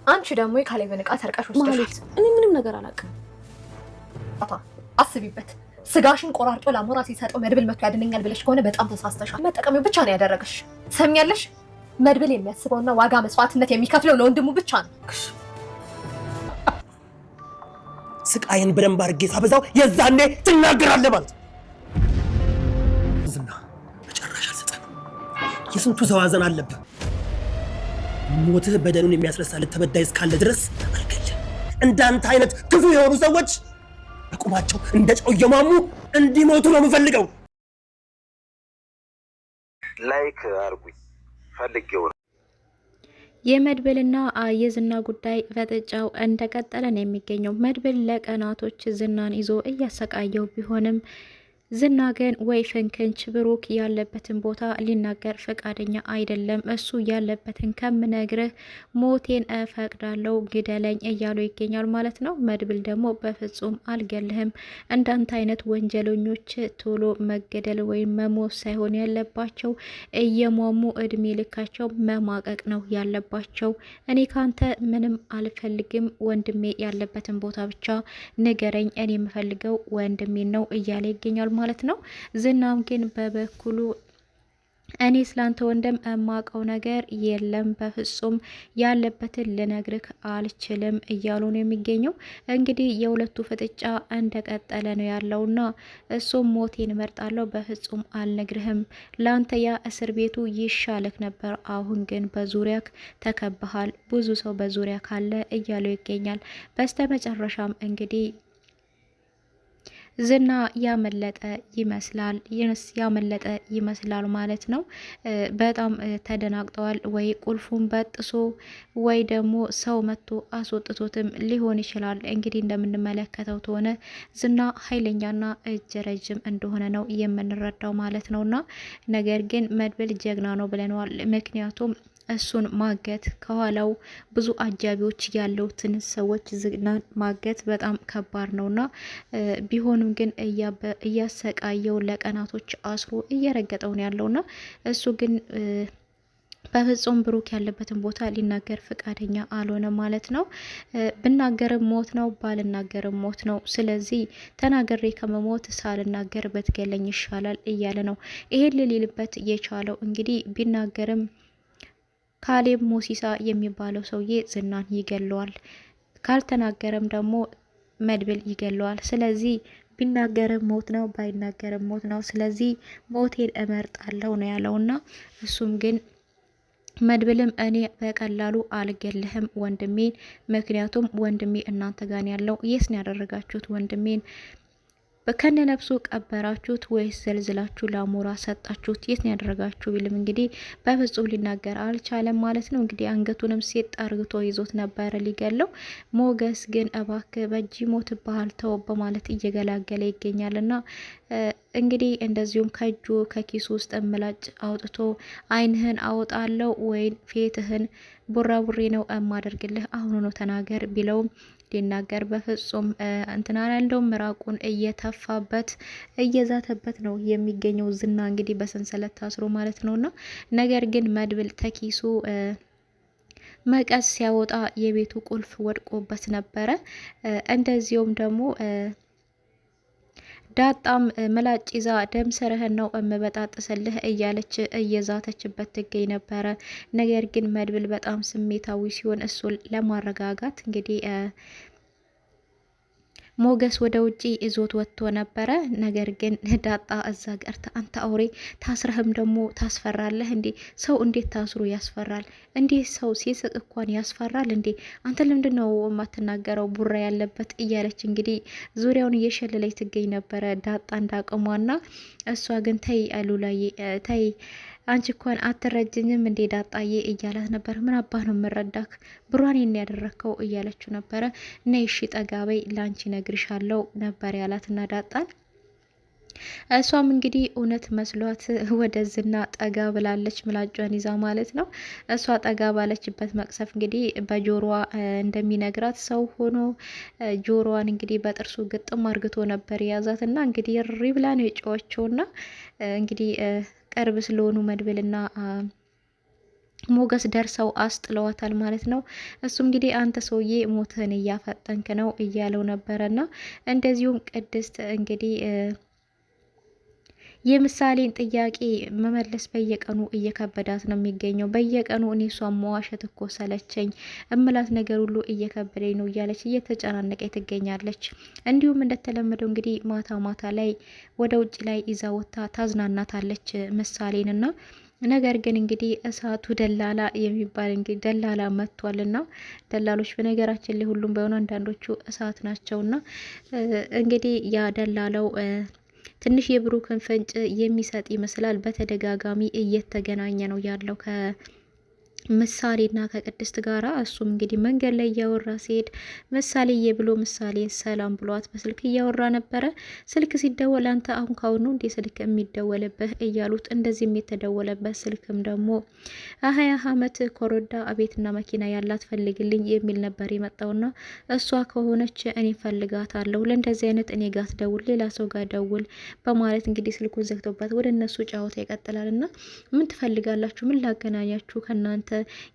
አንቺ ደግሞ የካሌብን ዕቃ ሰርቀሽ ወስደሻል። እኔ ምንም ነገር አላውቅም። አስቢበት። ስጋሽን ቆራርጦ ለአሞራ ሲሰጠው መድብል መቶ ያድነኛል ብለሽ ከሆነ በጣም ተሳስተሻል። መጠቀሚው ብቻ ነው ያደረገሽ። ሰሚያለሽ? መድብል የሚያስበውና ዋጋ መስዋዕትነት የሚከፍለው ለወንድሙ ብቻ ነው። ስቃይን በደንብ አድርጌ ሳበዛው የዛኔ ትናገራለህ ማለት ዝና መጨረሻ አልሰጠን። የስንቱ ዘዋዘን አለብህ። ሞትህ በደኑን የሚያስረሳልህ ተበዳይ እስካለ ድረስ አልገልም። እንዳንተ አይነት ክፉ የሆኑ ሰዎች በቁማቸው እንደ ጨው እየሟሙ እንዲሞቱ ነው የምፈልገው። ላይክ አርጉኝ ፈልጌው ነው። የመድብልና የዝና ጉዳይ ፍጥጫው እንደቀጠለ ነው የሚገኘው። መድብል ለቀናቶች ዝናን ይዞ እያሰቃየው ቢሆንም ዝና ግን ወይ ፍንክንች ብሩክ ያለበትን ቦታ ሊናገር ፈቃደኛ አይደለም። እሱ ያለበትን ከምነግርህ ሞቴን እፈቅዳለሁ ግደለኝ እያሉ ይገኛል ማለት ነው። መድብል ደግሞ በፍጹም አልገልህም፣ እንዳንተ አይነት ወንጀለኞች ቶሎ መገደል ወይም መሞት ሳይሆን ያለባቸው እየሟሙ እድሜ ልካቸው መማቀቅ ነው ያለባቸው። እኔ ካንተ ምንም አልፈልግም፣ ወንድሜ ያለበትን ቦታ ብቻ ንገረኝ፣ እኔ የምፈልገው ወንድሜን ነው እያለ ይገኛል ማለት ነው። ዝናም ግን በበኩሉ እኔ ስላንተ ወንድም እማቀው ነገር የለም፣ በፍጹም ያለበትን ልነግርህ አልችልም እያሉ ነው የሚገኘው። እንግዲህ የሁለቱ ፍጥጫ እንደቀጠለ ነው ያለውና እሱም ሞቴን እመርጣለሁ፣ በፍጹም አልነግርህም፣ ላንተ ያ እስር ቤቱ ይሻልህ ነበር፣ አሁን ግን በዙሪያክ ተከበሃል፣ ብዙ ሰው በዙሪያ ካለ እያለው ይገኛል። በስተመጨረሻም እንግዲህ ዝና ያመለጠ ይመስላል ማለት ነው። በጣም ተደናግጠዋል። ወይ ቁልፉን በጥሶ ወይ ደግሞ ሰው መጥቶ አስወጥቶትም ሊሆን ይችላል። እንግዲህ እንደምንመለከተው ከሆነ ዝና ኃይለኛና እጅ ረጅም እንደሆነ ነው የምንረዳው ማለት ነውና ነገር ግን መድብል ጀግና ነው ብለነዋል። ምክንያቱም እሱን ማገት ከኋላው ብዙ አጃቢዎች ያሉትን ሰዎች ዝናን ማገት በጣም ከባድ ነውና ቢሆንም ግን እያሰቃየው ለቀናቶች አስሮ እየረገጠው ነው ያለውና እሱ ግን በፍጹም ብሩክ ያለበትን ቦታ ሊናገር ፈቃደኛ አልሆነ ማለት ነው። ብናገርም ሞት ነው፣ ባልናገርም ሞት ነው። ስለዚህ ተናገሬ ከመሞት ሳልናገር በትገለኝ ይሻላል እያለ ነው። ይሄን ሊልበት የቻለው እንግዲህ ቢናገርም ካሌብ ሞሲሳ የሚባለው ሰውዬ ዝናን ይገለዋል፣ ካልተናገረም ደግሞ መድብል ይገለዋል። ስለዚህ ቢናገርም ሞት ነው፣ ባይናገርም ሞት ነው። ስለዚህ ሞቴን እመርጣለሁ ነው ያለውና እሱም ግን መድብልም እኔ በቀላሉ አልገልህም ወንድሜን፣ ምክንያቱም ወንድሜ እናንተ ጋር ያለው የስን ያደረጋችሁት ወንድሜን በከነ ነፍሱ ቀበራችሁት ወይስ ዘልዝላችሁ ለአሞራ ሰጣችሁት? የት ነው ያደረጋችሁ? ቢልም እንግዲህ በፍጹም ሊናገር አልቻለም ማለት ነው። እንግዲህ አንገቱንም ሴት ጠርግቶ ይዞት ነበረ ሊገለው። ሞገስ ግን እባክህ በእጅ ሞት ባህል ተው በማለት እየገላገለ ይገኛልና እንግዲህ እንደዚሁም ከእጁ ከኪሱ ውስጥ ምላጭ አውጥቶ አይንህን አውጣለው ወይን ፊትህን ቡራቡሬ ነው እማደርግልህ አሁኑ ነው ተናገር ቢለውም ሊናገር በፍጹም እንትና ያለው ምራቁን እየተፋበት እየዛተበት ነው የሚገኘው ዝና እንግዲህ በሰንሰለት ታስሮ ማለት ነውና ነገር ግን መድብል ተኪሱ መቀስ ሲያወጣ የቤቱ ቁልፍ ወድቆበት ነበረ። እንደዚሁም ደግሞ ዳጣም ምላጭ ይዛ ደም ስርህን ነው እምበጣጥስልህ እያለች እየዛተችበት ትገኝ ነበረ። ነገር ግን መድብል በጣም ስሜታዊ ሲሆን እሱን ለማረጋጋት እንግዲህ ሞገስ ወደ ውጪ ይዞት ወጥቶ ነበረ። ነገር ግን ዳጣ እዛ ቀርታ አንተ አውሬ ታስረህም ደግሞ ታስፈራለህ እንዴ? ሰው እንዴት ታስሮ ያስፈራል እንዴ? ሰው ሲስቅ እንኳን ያስፈራል እንዴ? አንተ ለምንድነው የማትናገረው? ቡራ ያለበት እያለች እንግዲህ ዙሪያውን እየሸለለች ትገኝ ነበረ ዳጣ እንዳቅሟና እሷ ግን ተይ አሉላይ ተይ አንቺ እንኳን አትረጅኝም እንዴ ዳጣዬ እያላት ነበር። ምን አባህ ነው የምረዳክ ብሯን ያደረከው እያለችው ነበረ። ነይ እሺ ጠጋበይ ላንቺ ነግርሻለው ነበር ያላትና ዳጣን እሷም እንግዲህ እውነት መስሏት ወደ ዝና ጠጋ ብላለች ምላጯን ይዛ ማለት ነው። እሷ ጠጋ ባለችበት መቅሰፍ እንግዲህ በጆሮዋ እንደሚነግራት ሰው ሆኖ ጆሮዋን እንግዲህ በጥርሱ ግጥም አርግቶ ነበር የያዛትና እንግዲህ ሪብላ ነው የጮኸችውና እንግዲህ ቅርብ ስለሆኑ መድብልና ሞገስ ደርሰው አስጥለዋታል ማለት ነው። እሱ እንግዲህ አንተ ሰውዬ ሞትህን እያፈጠንክ ነው እያለው ነበረና እንደዚሁም ቅድስት እንግዲህ የምሳሌን ጥያቄ መመለስ በየቀኑ እየከበዳት ነው የሚገኘው። በየቀኑ እኔ እሷን መዋሸት እኮ ሰለቸኝ፣ እምላት ነገር ሁሉ እየከበደኝ ነው እያለች እየተጨናነቀች ትገኛለች። እንዲሁም እንደተለመደው እንግዲህ ማታ ማታ ላይ ወደ ውጭ ላይ ይዛ ወጥታ ታዝናናታለች ምሳሌንና ነገር ግን እንግዲህ እሳቱ ደላላ የሚባል እንግዲህ ደላላ መጥቷልና ደላሎች በነገራችን ላይ ሁሉም ባይሆኑ አንዳንዶቹ እሳት ናቸውና እንግዲህ ያ ደላላው ትንሽ የብሩክን ፍንጭ የሚሰጥ ይመስላል። በተደጋጋሚ እየተገናኘ ነው ያለው ምሳሌና ከቅድስት ጋራ። እሱም እንግዲህ መንገድ ላይ እያወራ ሲሄድ ምሳሌዬ ብሎ ምሳሌ ሰላም ብሏት በስልክ እያወራ ነበረ። ስልክ ሲደወል አንተ አሁን ካሁኑ እንዴ ስልክ የሚደወልብህ እያሉት እንደዚህም የተደወለበት ስልክም ደግሞ 20 ዓመት ኮረዳ ቤትና መኪና ያላት ፈልግልኝ የሚል ነበር የመጣውና እሷ ከሆነች እኔ ፈልጋታለሁ፣ ለእንደዚህ አይነት እኔ ጋር ትደውል፣ ሌላ ሰው ጋር ደውል በማለት እንግዲህ ስልኩን ዘግቶባት ወደ እነሱ ጫወታ ይቀጥላልና ምን ትፈልጋላችሁ? ምን ላገናኛችሁ ከናንተ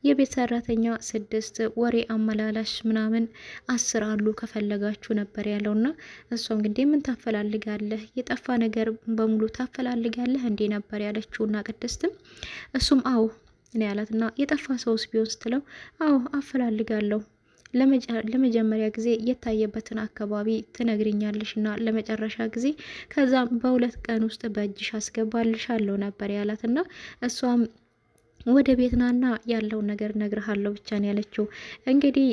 የቤት ሰራተኛ 6 ወሬ አመላላሽ ምናምን 10 አሉ ከፈለጋችሁ ነበር ያለውና እሷ እንግዲህ ምን ታፈላልጋለህ? የጠፋ ነገር በሙሉ ታፈላልጋለህ እንዴ ነበር ያለችውና ቅድስትም እሱም አዎ እኔ ያላትና የጠፋ ሰውስ ቢሆን ስትለው አዎ አፈላልጋለሁ ለመጀመሪያ ጊዜ የታየበትን አካባቢ ትነግሪኛለሽና ለመጨረሻ ጊዜ ከዛም በ2 ቀን ውስጥ በእጅሽ አስገባልሻለሁ ነበር ያላትና እሷም ወደ ቤት ናና ያለውን ነገር ነግርሃለሁ ብቻ ነው ያለችው። እንግዲህ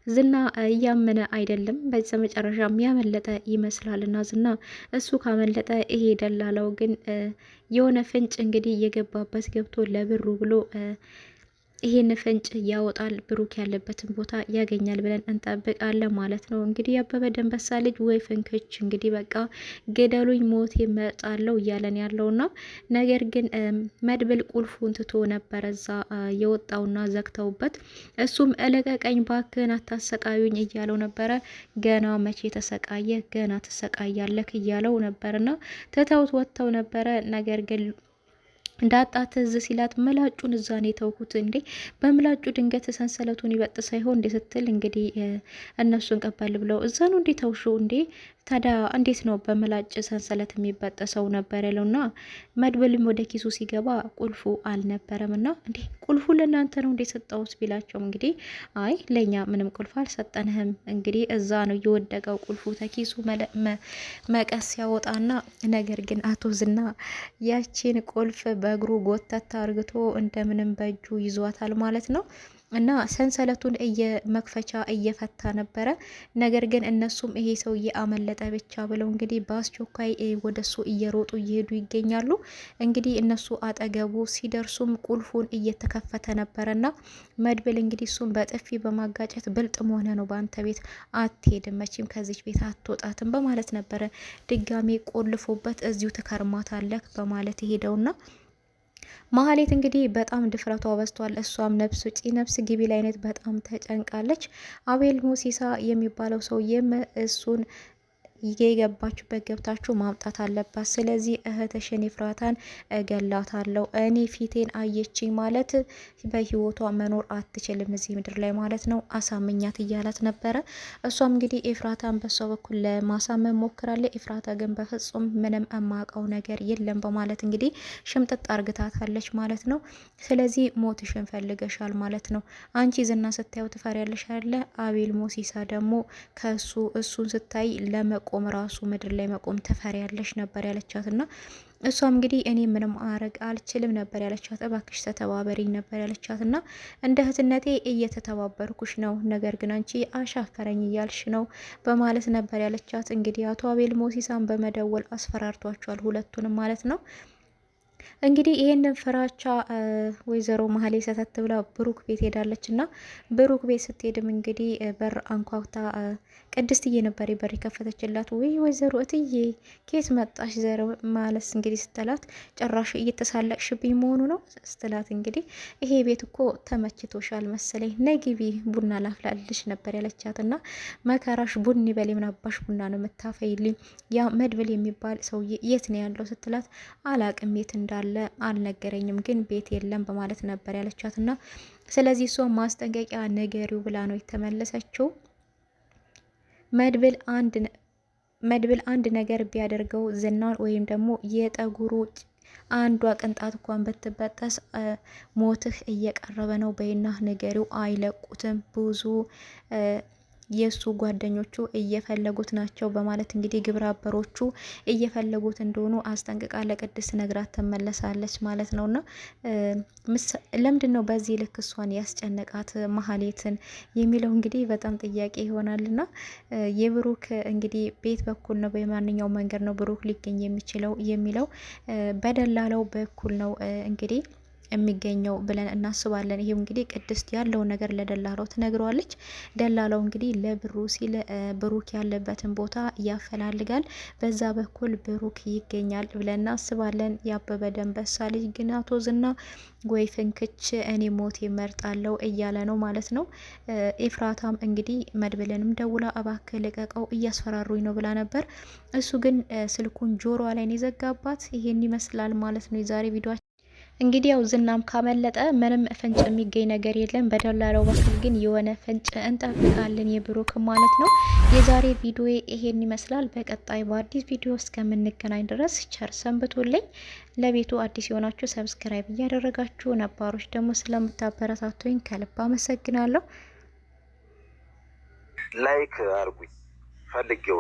ዝና እያመነ አይደለም። በዛ መጨረሻም ያመለጠ ይመስላልና ዝና እሱ ካመለጠ ይሄ ደላላው ግን የሆነ ፍንጭ እንግዲህ የገባበት ገብቶ ለብሩ ብሎ ይሄን ፍንጭ ያወጣል፣ ብሩክ ያለበትን ቦታ ያገኛል ብለን እንጠብቃለን ማለት ነው። እንግዲህ ያበበ ደንበሳ ልጅ ወይ ፍንክች እንግዲህ በቃ ገደሉኝ ሞት ይመጣለው እያለን ያለውና ነገር ግን መድብል ቁልፉን ትቶ ነበረ እዛ የወጣውና ዘግተውበት እሱም እለቀቀኝ ባክህን አታሰቃዩኝ እያለው ነበረ። ገና መቼ ተሰቃየ፣ ገና ተሰቃያለክ እያለው ነበርና ትተውት ወጥተው ነበረ። ነገር ግን እንዳጣት ትዝ ሲላት ምላጩን እዛ ነው የተውኩት እንዴ በምላጩ ድንገት ሰንሰለቱን ይበጥ ሳይሆን እንዴ ስትል እንግዲህ እነሱን ቀበል ብለው እዛ ነው እንዴ ተውሹ እንዴ ታዲያ እንዴት ነው በምላጭ ሰንሰለት የሚበጠሰው ነበር ያለውና መድብልም ወደ ኪሱ ሲገባ ቁልፉ አልነበረምና እንዴ ቁልፉ ለእናንተ ነው እንዴ ሰጣውስ ቢላቸውም እንግዲህ አይ ለኛ ምንም ቁልፍ አልሰጠንህም እንግዲህ እዛ ነው የወደቀው ቁልፉ ተኪሱ መቀስ ያወጣና ነገር ግን አቶ ዝና ያቺን ቁልፍ በእግሩ ጎተት አርግቶ እንደምንም በእጁ ይዟታል ማለት ነው። እና ሰንሰለቱን መክፈቻ እየፈታ ነበረ። ነገር ግን እነሱም ይሄ ሰውዬ አመለጠ ብቻ ብለው እንግዲህ በአስቸኳይ ወደሱ እየሮጡ እየሄዱ ይገኛሉ። እንግዲህ እነሱ አጠገቡ ሲደርሱም ቁልፉን እየተከፈተ ነበረና መድብል እንግዲህ እሱም በጥፊ በማጋጨት ብልጥ መሆነ ነው በአንተ ቤት አትሄድም፣ መቼም ከዚች ቤት አትወጣትም በማለት ነበረ ድጋሜ ቆልፎበት እዚሁ ትከርማታለህ በማለት የሄደውና ማህሌት እንግዲህ በጣም ድፍረቷ በዝቷል። እሷም ነፍስ ውጪ ነፍስ ግቢ ላይ አይነት በጣም ተጨንቃለች። አቤል ሙሲሳ የሚባለው ሰውዬም እሱን የገባችበት ገብታችሁ ማምጣት አለባት። ስለዚህ እህትሽን ኤፍራታን እገላታለሁ፣ እኔ ፊቴን አየችኝ ማለት በህይወቷ መኖር አትችልም እዚህ ምድር ላይ ማለት ነው፣ አሳምኛት እያላት ነበረ። እሷም እንግዲህ ኤፍራታን በሷ በኩል ለማሳመን ሞክራለች። ኤፍራታ ግን በፍጹም ምንም የማውቀው ነገር የለም በማለት እንግዲህ ሽምጥጥ አርግታታለች ማለት ነው። ስለዚህ ሞትሽን ፈልገሻል ማለት ነው። አንቺ ዝና ስታየው ትፈሪያለሽ አይደለ? አቤል ሙሲሳ ደግሞ ከሱ እሱን ስታይ ለመቆም ራሱ ምድር ላይ መቆም ትፈሪያለሽ ነበር ያለቻትና እሷም እንግዲህ እኔ ምንም አረግ አልችልም ነበር ያለቻት። እባክሽ ተተባበሪኝ ነበር ያለቻትና እንደ እህትነቴ እየተተባበርኩሽ ነው፣ ነገር ግን አንቺ አሻፈረኝ እያልሽ ነው በማለት ነበር ያለቻት። እንግዲህ አቶ አቤል ሙሲሳን በመደወል አስፈራርቷቸዋል ሁለቱንም ማለት ነው። እንግዲህ ይሄንን ፍራቻ ወይዘሮ መሀሌ ሰተት ብላ ብሩክ ቤት ሄዳለች እና ብሩክ ቤት ስትሄድም እንግዲህ በር አንኳኩታ ቅድስትዬ ነበር በር የከፈተችላት። ወይ ወይዘሮ እትዬ ኬት መጣሽ ዘር ማለት እንግዲህ ስትላት ጭራሽ እየተሳለቅሽብኝ መሆኑ ነው ስትላት እንግዲህ ይሄ ቤት እኮ ተመችቶሻል መሰለኝ ነይ ግቢ ቡና ላፍላልሽ ነበር ያለቻትና መከራሽ ቡኒ በሌ ምን አባሽ ቡና ነው የምታፈይልኝ ያ መድብል የሚባል ሰውዬ የት ነው ያለው ስትላት አላቅም የት እንዳለ እንዳለ አልነገረኝም፣ ግን ቤት የለም በማለት ነበር ያለቻትና ስለዚህ እሷ ማስጠንቀቂያ ንገሪው ብላ ነው የተመለሰችው። መድብል አንድ ነገር ቢያደርገው ዝናን ወይም ደግሞ የጠጉሩ አንዷ ቅንጣት እንኳን ብትበጠስ ሞትህ እየቀረበ ነው በይና ንገሪው፣ አይለቁትም ብዙ የሱ ጓደኞቹ እየፈለጉት ናቸው በማለት እንግዲህ ግብረ አበሮቹ እየፈለጉት እንደሆኑ አስጠንቅቃ ለቅድስት ነግራት ተመለሳለች ማለት ነውና ለምንድን ነው በዚህ ልክ እሷን ያስጨነቃት ማህሌትን የሚለው እንግዲህ በጣም ጥያቄ ይሆናልና የብሩክ እንግዲህ ቤት በኩል ነው በማንኛውም መንገድ ነው ብሩክ ሊገኝ የሚችለው የሚለው በደላለው በኩል ነው እንግዲህ የሚገኘው ብለን እናስባለን። ይሄው እንግዲህ ቅድስት ያለውን ነገር ለደላላው ትነግረዋለች። ደላላው እንግዲህ ለብሩ ሲል ብሩክ ያለበትን ቦታ ያፈላልጋል። በዛ በኩል ብሩክ ይገኛል ብለን እናስባለን። ያበበ ደንበሳ ልጅ ግን አቶ ዝና ወይ ፍንክች እኔ ሞት ይመርጣለው እያለ ነው ማለት ነው። ኤፍራታም እንግዲህ መድብልንም ደውላ እባክህ ልቀቀው እያስፈራሩኝ ነው ብላ ነበር። እሱ ግን ስልኩን ጆሮዋ ላይ ነው የዘጋባት። ይሄን ይመስላል ማለት ነው የዛሬ ቪዲዮ። እንግዲህ ያው ዝናም ካመለጠ ምንም ፍንጭ የሚገኝ ነገር የለም። በደላላው በኩል ግን የሆነ ፍንጭ እንጠብቃለን የብሩክ ማለት ነው። የዛሬ ቪዲዮ ይሄን ይመስላል። በቀጣይ በአዲስ ቪዲዮ እስከምንገናኝ ድረስ ቸር ሰንብቱልኝ። ለቤቱ አዲስ የሆናችሁ ሰብስክራይብ እያደረጋችሁ ነባሮች ደግሞ ስለምታበረታቱኝ ከልብ አመሰግናለሁ። ላይክ አርጉኝ ፈልጌው